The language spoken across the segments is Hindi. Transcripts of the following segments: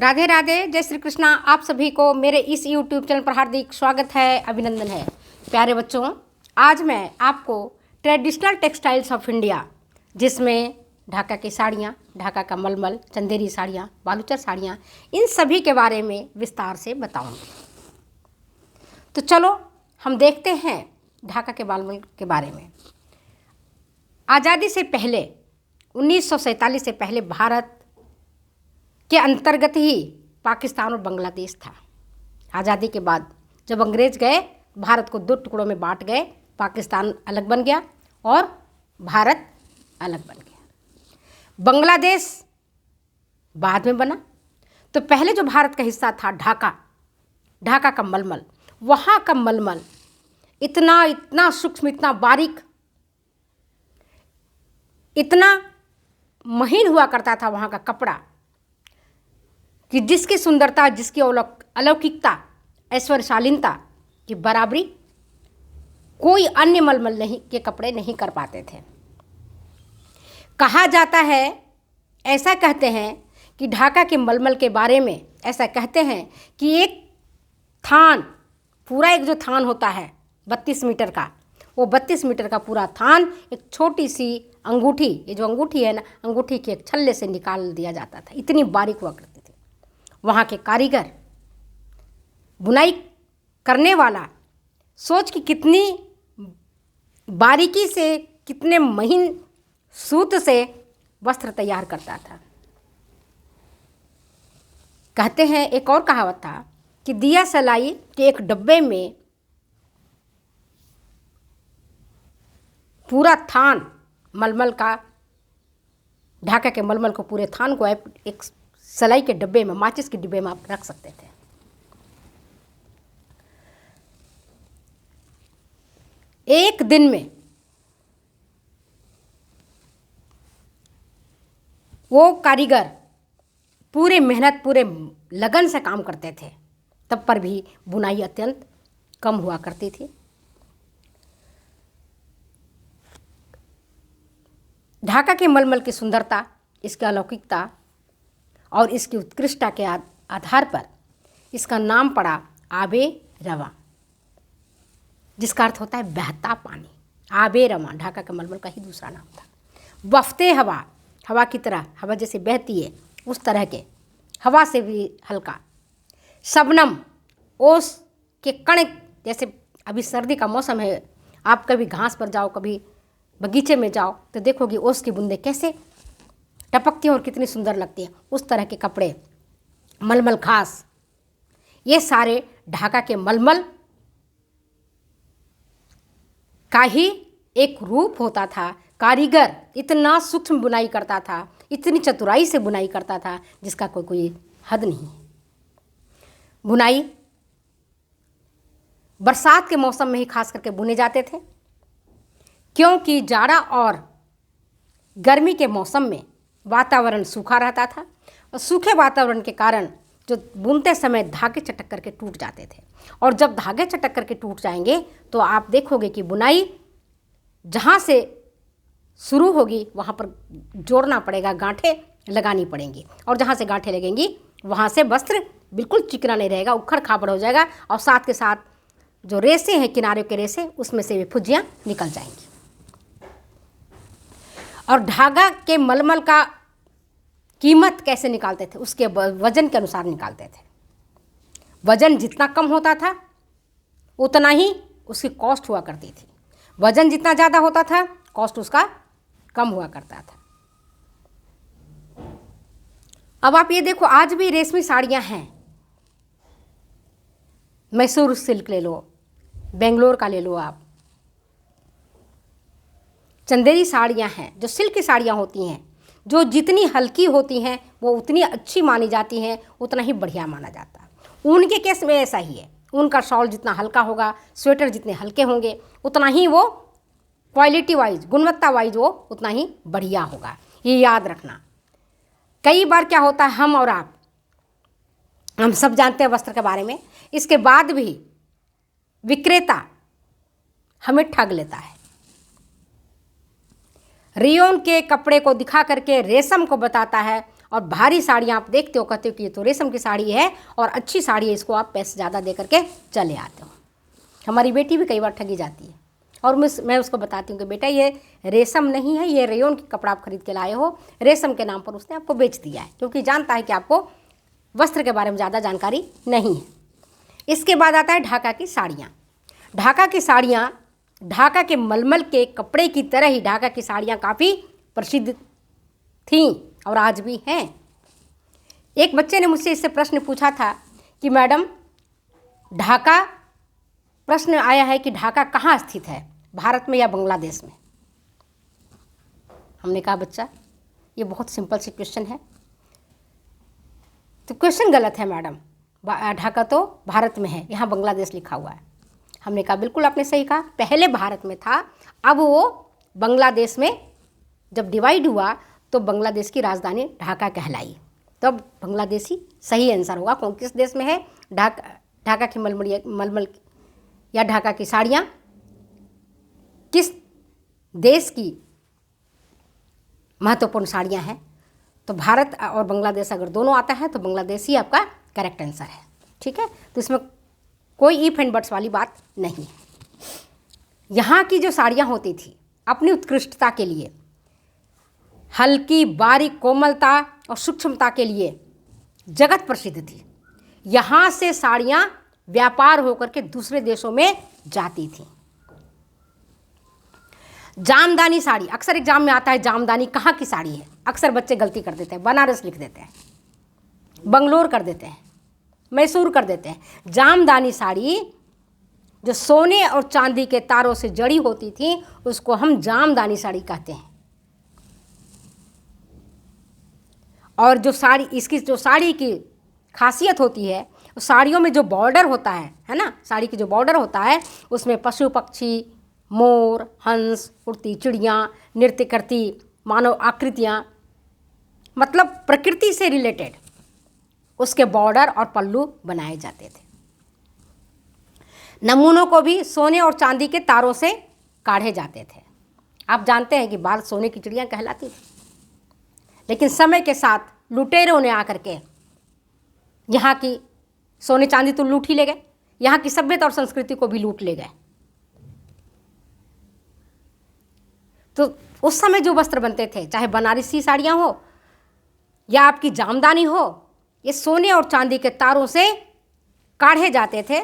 राधे राधे, जय श्री कृष्णा। आप सभी को मेरे इस YouTube चैनल पर हार्दिक स्वागत है, अभिनंदन है। प्यारे बच्चों, आज मैं आपको ट्रेडिशनल टेक्सटाइल्स ऑफ इंडिया, जिसमें ढाका की साड़ियाँ, ढाका का मलमल, चंदेरी साड़ियाँ, बालूचर साड़ियाँ, इन सभी के बारे में विस्तार से बताऊँगी। तो चलो हम देखते हैं ढाका के मलमल के बारे में। आज़ादी से पहले 1947 से पहले भारत के अंतर्गत ही पाकिस्तान और बांग्लादेश था। आज़ादी के बाद जब अंग्रेज गए, भारत को दो टुकड़ों में बांट गए। पाकिस्तान अलग बन गया और भारत अलग बन गया। बांग्लादेश बाद में बना। तो पहले जो भारत का हिस्सा था ढाका का मलमल, वहाँ का मलमल इतना सूक्ष्म, इतना बारीक, इतना महीन हुआ करता था वहाँ का कपड़ा कि जिसकी सुंदरता, जिसकी अलौकिकता, ऐश्वर्यशालीनता की बराबरी कोई अन्य मलमल नहीं के कपड़े नहीं कर पाते थे। कहा जाता है, ऐसा कहते हैं कि ढाका के मलमल के बारे में ऐसा कहते हैं कि एक थान, पूरा एक जो थान होता है 32 मीटर का, वो 32 मीटर का पूरा थान एक छोटी सी अंगूठी, ये जो अंगूठी है ना, अंगूठी के एक छल्ले से निकाल दिया जाता था। इतनी बारीक हुआ करती थी। वहाँ के कारीगर, बुनाई करने वाला, सोच कि कितनी बारीकी से, कितने महीन सूत से वस्त्र तैयार करता था। कहते हैं, एक और कहावत था कि दिया सलाई के एक डब्बे में पूरा थान मलमल का, ढाका के मलमल को, पूरे थान को एक सलाई के डब्बे में, माचिस के डिब्बे में आप रख सकते थे। एक दिन में वो कारीगर पूरे मेहनत, पूरे लगन से काम करते थे, तब पर भी बुनाई अत्यंत कम हुआ करती थी। ढाका के मलमल की सुंदरता, इसकी अलौकिकता और इसकी उत्कृष्टता के आधार पर इसका नाम पड़ा आबे रवा, जिसका अर्थ होता है बहता पानी। आबे रवा ढाका के मलमल का ही दूसरा नाम था। वफ्ते हवा, हवा की तरह, हवा जैसे बहती है उस तरह के, हवा से भी हल्का। शबनम, ओस के कण, जैसे अभी सर्दी का मौसम है, आप कभी घास पर जाओ, कभी बगीचे में जाओ तो देखोगे ओस की बूंदें कैसे टपकती हैं और कितनी सुंदर लगती हैं। उस तरह के कपड़े, मलमल खास, ये सारे ढाका के मलमल का ही एक रूप होता था। कारीगर इतना सूक्ष्म बुनाई करता था, इतनी चतुराई से बुनाई करता था, जिसका कोई हद नहीं। बुनाई बरसात के मौसम में ही खास करके बुने जाते थे, क्योंकि जाड़ा और गर्मी के मौसम में वातावरण सूखा रहता था और सूखे वातावरण के कारण जो बुनते समय धागे चटक करके टूट जाते थे। और जब धागे चटक करके टूट जाएंगे तो आप देखोगे कि बुनाई जहाँ से शुरू होगी वहाँ पर जोड़ना पड़ेगा, गांठें लगानी पड़ेंगी, और जहाँ से गांठें लगेंगी वहाँ से वस्त्र बिल्कुल चिकना नहीं रहेगा, उखड़ खाबड़ हो जाएगा, और साथ के साथ जो रेसे हैं, किनारे के रेसे, उसमें से भी फुज्जियाँ निकल जाएंगी। और ढाका के मलमल का कीमत कैसे निकालते थे? उसके वजन के अनुसार निकालते थे। वजन जितना कम होता था उतना ही उसकी कॉस्ट हुआ करती थी। वजन जितना ज़्यादा होता था, कॉस्ट उसका कम हुआ करता था। अब आप ये देखो, आज भी रेशमी साड़ियाँ हैं। मैसूर सिल्क ले लो, बेंगलोर का ले लो आप, चंदेरी साड़ियाँ हैं, जो सिल्क की साड़ियाँ होती हैं, जो जितनी हल्की होती हैं वो उतनी अच्छी मानी जाती हैं, उतना ही बढ़िया माना जाता है। ऊन के केस में ऐसा ही है। ऊन का शॉल जितना हल्का होगा, स्वेटर जितने हल्के होंगे, उतना ही वो क्वालिटी वाइज, गुणवत्ता वाइज वो उतना ही बढ़िया होगा। ये याद रखना। कई बार क्या होता है, हम और आप, हम सब जानते हैं वस्त्र के बारे में, इसके बाद भी विक्रेता हमें ठग लेता है। रेयन के कपड़े को दिखा करके रेशम को बताता है और भारी साड़ियाँ आप देखते हो, कहते हो कि ये तो रेशम की साड़ी है और अच्छी साड़ी है, इसको आप पैसे ज़्यादा दे करके चले आते हो। हमारी बेटी भी कई बार ठगी जाती है और मैं उसको बताती हूँ कि बेटा ये रेशम नहीं है, ये रेयन की कपड़ा आप खरीद के लाए हो, रेशम के नाम पर उसने आपको बेच दिया है, क्योंकि जानता है कि आपको वस्त्र के बारे में ज़्यादा जानकारी नहीं है। इसके बाद आता है ढाका की साड़ियाँ। ढाका की साड़ियाँ ढाका के मलमल के कपड़े की तरह ही ढाका की साड़ियाँ काफ़ी प्रसिद्ध थीं और आज भी हैं। एक बच्चे ने मुझसे इससे प्रश्न पूछा था कि मैडम ढाका, प्रश्न आया है कि ढाका कहाँ स्थित है, भारत में या बांग्लादेश में। हमने कहा बच्चा ये बहुत सिंपल सी क्वेश्चन है। तो क्वेश्चन गलत है मैडम, ढाका तो भारत में है, यहाँ बांग्लादेश लिखा हुआ है। हमने कहा बिल्कुल आपने सही कहा, पहले भारत में था, अब वो बांग्लादेश में जब डिवाइड हुआ तो बांग्लादेश की राजधानी ढाका कहलाई। तो अब बांग्लादेशी सही आंसर होगा। कौन किस देश में है? ढाका की मलमल या ढाका की साड़ियाँ किस देश की महत्वपूर्ण साड़ियाँ हैं? तो भारत और बांग्लादेश अगर दोनों आता है तो बांग्लादेश ही आपका करेक्ट आंसर है। ठीक है, तो इसमें कोई इफ एंड बट्स वाली बात नहीं है। यहाँ की जो साड़ियाँ होती थी अपनी उत्कृष्टता के लिए, हल्की बारीक कोमलता और सूक्ष्मता के लिए जगत प्रसिद्ध थी। यहाँ से साड़ियाँ व्यापार होकर के दूसरे देशों में जाती थी। जामदानी साड़ी, अक्सर एग्जाम में आता है जामदानी कहाँ की साड़ी है, अक्सर बच्चे गलती कर देते हैं, बनारस लिख देते हैं, बंगलोर कर देते हैं, मैसूर कर देते हैं। जामदानी साड़ी जो सोने और चांदी के तारों से जड़ी होती थी उसको हम जामदानी साड़ी कहते हैं। और जो साड़ी, इसकी जो साड़ी की खासियत होती है, साड़ियों में जो बॉर्डर होता है ना, साड़ी की जो बॉर्डर होता है उसमें पशु पक्षी, मोर, हंस, उड़ती चिड़ियाँ, नृत्य करती मानव आकृतियाँ, मतलब प्रकृति से रिलेटेड उसके बॉर्डर और पल्लू बनाए जाते थे। नमूनों को भी सोने और चांदी के तारों से काढ़े जाते थे। आप जानते हैं कि बाल सोने की चिड़ियाँ कहलाती थी, लेकिन समय के साथ लुटेरों ने आकर के यहाँ की सोने चांदी तो लूट ही ले गए, यहाँ की सभ्यता और संस्कृति को भी लूट ले गए। तो उस समय जो वस्त्र बनते थे, चाहे बनारसी साड़ियाँ हो या आपकी जामदानी हो, ये सोने और चांदी के तारों से काढ़े जाते थे।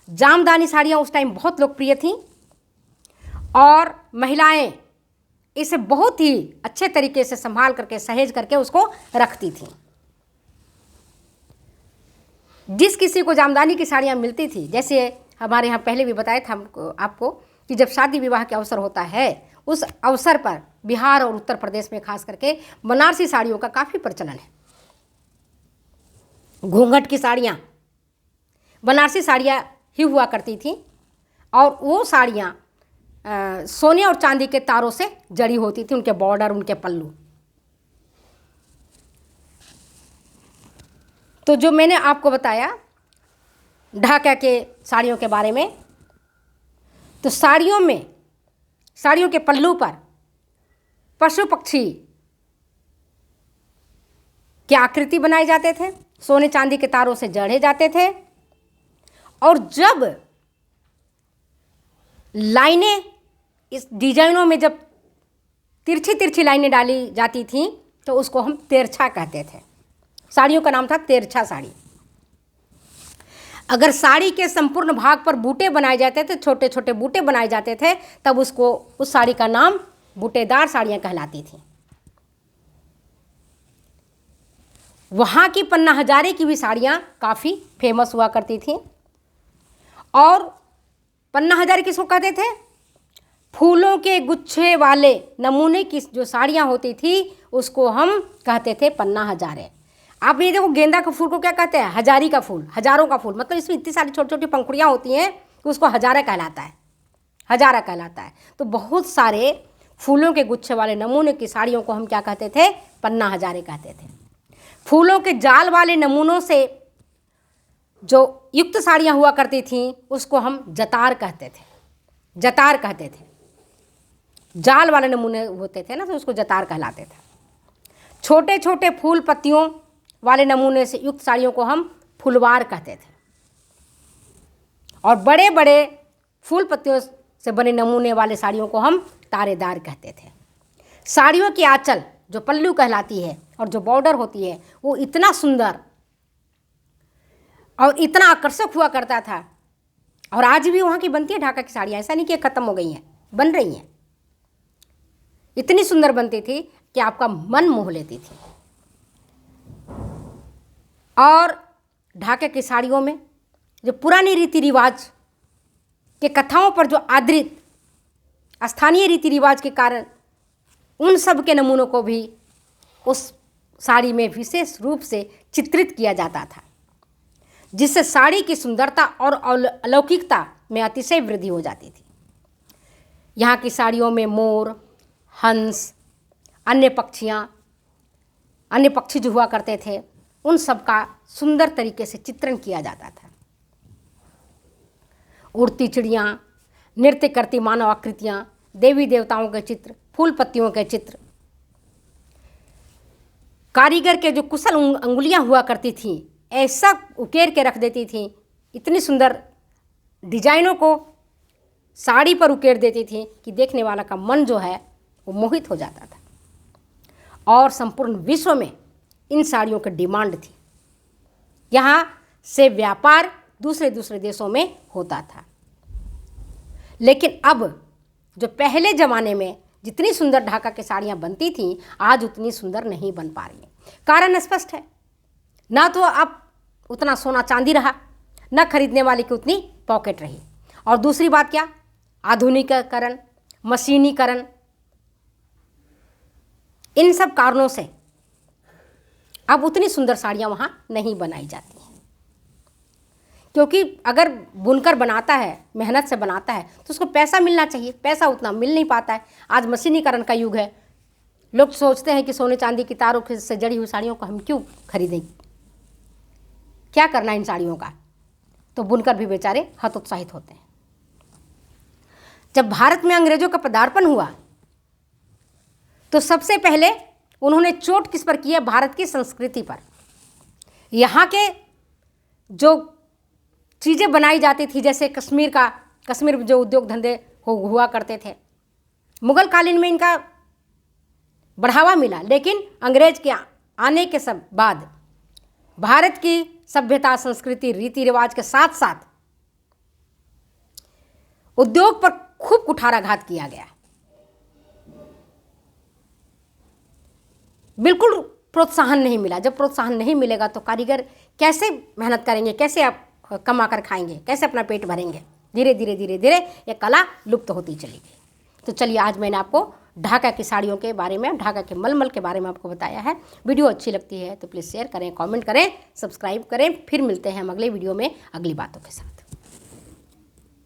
जामदानी साड़ियाँ उस टाइम बहुत लोकप्रिय थीं और महिलाएं इसे बहुत ही अच्छे तरीके से संभाल करके, सहेज करके उसको रखती थीं। जिस किसी को जामदानी की साड़ियाँ मिलती थी, जैसे हमारे यहाँ पहले भी बताया था आपको कि जब शादी विवाह के अवसर होता है, उस अवसर पर बिहार और उत्तर प्रदेश में खास करके बनारसी साड़ियों का काफ़ी प्रचलन है। घूंघट की साड़ियाँ बनारसी साड़ियाँ ही हुआ करती थी और वो साड़ियाँ सोने और चांदी के तारों से जड़ी होती थी, उनके बॉर्डर, उनके पल्लू। तो जो मैंने आपको बताया ढाका के साड़ियों के बारे में, तो साड़ियों के पल्लू पर पशु पक्षी की आकृति बनाए जाते थे, सोने चांदी के तारों से जड़े जाते थे। और जब लाइनें इस डिजाइनों में जब तिरछी तिरछी लाइनें डाली जाती थीं तो उसको हम तिरछा कहते थे। साड़ियों का नाम था तिरछा साड़ी। अगर साड़ी के संपूर्ण भाग पर बूटे बनाए जाते थे, छोटे छोटे बूटे बनाए जाते थे, तब उस साड़ी का नाम बूटेदार साड़ियाँ कहलाती थी। वहाँ की पन्ना हजारे की भी साड़ियाँ काफ़ी फेमस हुआ करती थी। और पन्ना हजारे किसको कहते थे? फूलों के गुच्छे वाले नमूने की जो साड़ियाँ होती थी उसको हम कहते थे पन्ना हजारे। आप ये देखो, गेंदा के फूल को क्या कहते हैं? हजारी का फूल, हजारों का फूल, मतलब इसमें इतनी सारी छोटी छोटी पंखुड़ियाँ होती हैं कि उसको हजारा कहलाता है, हजारा कहलाता है। तो बहुत सारे फूलों के गुच्छे वाले नमूने की साड़ियों को हम क्या कहते थे? पन्ना हजारे कहते थे। फूलों के जाल वाले नमूनों से जो युक्त साड़ियाँ हुआ करती थीं उसको हम जतार कहते थे, जतार कहते थे। जाल वाले नमूने होते थे ना, तो उसको जतार कहलाते थे। छोटे छोटे फूल पत्तियों वाले नमूने से युक्त साड़ियों को हम फुलवार कहते थे और बड़े बड़े फूल पत्तियों से बने नमूने वाले साड़ियों को हम तारेदार कहते थे। साड़ियों की आंचल जो पल्लू कहलाती है और जो बॉर्डर होती है वो इतना सुंदर और इतना आकर्षक हुआ करता था और आज भी वहाँ की बनती है ढाका की साड़ियाँ, ऐसा नहीं कि ख़त्म हो गई हैं, बन रही हैं। इतनी सुंदर बनती थी कि आपका मन मोह लेती थी। और ढाके की साड़ियों में जो पुरानी रीति रिवाज के कथाओं पर जो आधारित स्थानीय रीति रिवाज के कारण उन सब के नमूनों को भी उस साड़ी में विशेष रूप से चित्रित किया जाता था, जिससे साड़ी की सुंदरता और अलौकिकता में अतिशय वृद्धि हो जाती थी। यहाँ की साड़ियों में मोर, हंस, अन्य पक्षी जो हुआ करते थे उन सब का सुंदर तरीके से चित्रण किया जाता था। उड़ती चिड़ियाँ, नृत्य करती मानव आकृतियाँ, देवी देवताओं के चित्र, फूल पत्तियों के चित्र, कारीगर के जो कुशल अंगुलियाँ हुआ करती थीं ऐसा उकेर के रख देती थीं, इतनी सुंदर डिजाइनों को साड़ी पर उकेर देती थीं कि देखने वाला का मन जो है वो मोहित हो जाता था। और संपूर्ण विश्व में इन साड़ियों की डिमांड थी। यहाँ से व्यापार दूसरे दूसरे देशों में होता था। लेकिन अब जो पहले ज़माने में जितनी सुंदर ढाका की साड़ियाँ बनती थीं आज उतनी सुंदर नहीं बन पा रही हैं। कारण स्पष्ट है, ना तो अब उतना सोना चांदी रहा, न खरीदने वाले की उतनी पॉकेट रही, और दूसरी बात क्या, आधुनिकीकरण, मशीनीकरण, इन सब कारणों से अब उतनी सुंदर साड़ियाँ वहाँ नहीं बनाई जाती हैं। क्योंकि अगर बुनकर बनाता है, मेहनत से बनाता है तो उसको पैसा मिलना चाहिए, पैसा उतना मिल नहीं पाता है। आज मशीनीकरण का युग है, लोग सोचते हैं कि सोने चांदी की तारों से जड़ी हुई साड़ियों को हम क्यों खरीदें, क्या करना इन साड़ियों का, तो बुनकर भी बेचारे हतोत्साहित होते हैं। जब भारत में अंग्रेजों का पदार्पण हुआ तो सबसे पहले उन्होंने चोट किस पर की है, भारत की संस्कृति पर। यहाँ के जो चीज़ें बनाई जाती थी, जैसे कश्मीर में जो उद्योग धंधे हुआ करते थे, मुगल कालीन में इनका बढ़ावा मिला, लेकिन अंग्रेज के आने के सब बाद भारत की सभ्यता, संस्कृति, रीति रिवाज के साथ साथ उद्योग पर खूब कुठाराघात किया गया। बिल्कुल प्रोत्साहन नहीं मिला। जब प्रोत्साहन नहीं मिलेगा तो कारीगर कैसे मेहनत करेंगे, कैसे आप कमा कर खाएंगे, कैसे अपना पेट भरेंगे। धीरे धीरे धीरे धीरे ये कला लुप्त होती चली गई। तो चलिए, आज मैंने आपको ढाका की साड़ियों के बारे में, ढाका के मलमल के बारे में आपको बताया है। वीडियो अच्छी लगती है तो प्लीज़ शेयर करें, कमेंट करें, सब्सक्राइब करें। फिर मिलते हैं हम अगले वीडियो में अगली बातों के साथ।